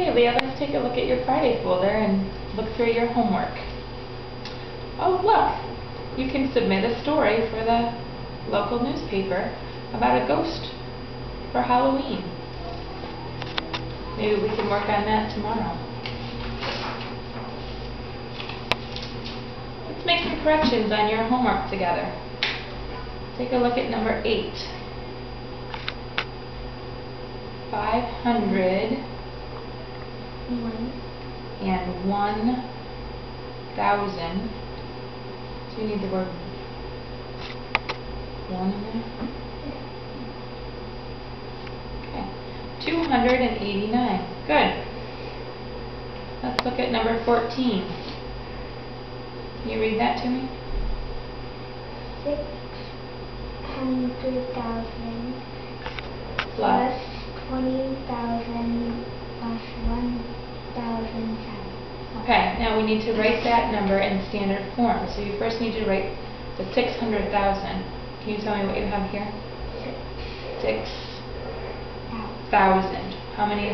Okay, Leah, let's take a look at your Friday folder and look through your homework. Oh, look! You can submit a story for the local newspaper about a ghost for Halloween. Maybe we can work on that tomorrow. Let's make some corrections on your homework together. Take a look at number 8. 500 and 1,000. So you need the word 1 in there. Okay. 289. Good. Let's look at number 14. Can you read that to me? 600,000 Plus 20,000 plus 1,007. Okay, now we need to write that number in standard form. So you first need to write the 600,000. Can you tell me what you have here? 6,000. How many?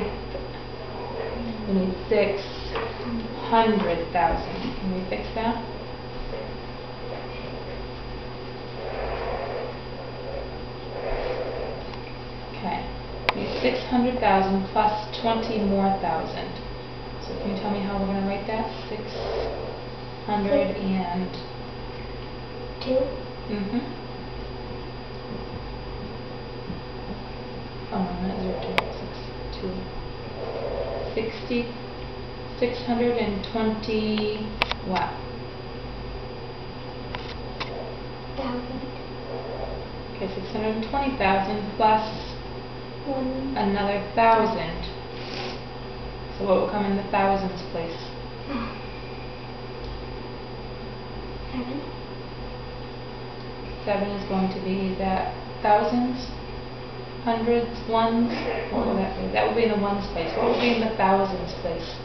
We need 600,000. Can we fix that? Okay. We need 600,000 plus 20 more thousand. So can you tell me how we're going to write that? 600 and 2. Oh no, not 0, 2, 60, 620 what? 1,000. Okay, 620,000 plus 1. another 1,000. So what will come in the thousands place? 7. 7 is going to be that thousands, hundreds, ones. What will that be? That will be in the ones place. What will be in the thousands place?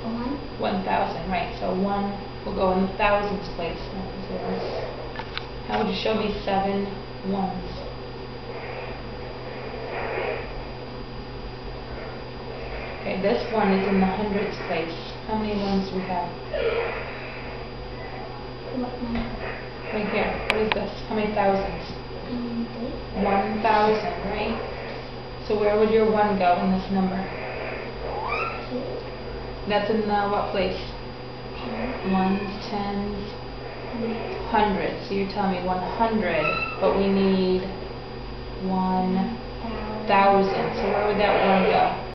1. 1,000, right. So 1 will go in the thousands place, not the zeros. How would you show me 7 ones? Okay, this one is in the hundreds place. How many ones do we have? What number? Right here. What is this? How many thousands? 3. 1,000, right? So where would your 1 go in this number? 2. That's in the what place? 10. Ones, tens, hundreds. So you're telling me 100, but we need 1,000. So where would that 1 go?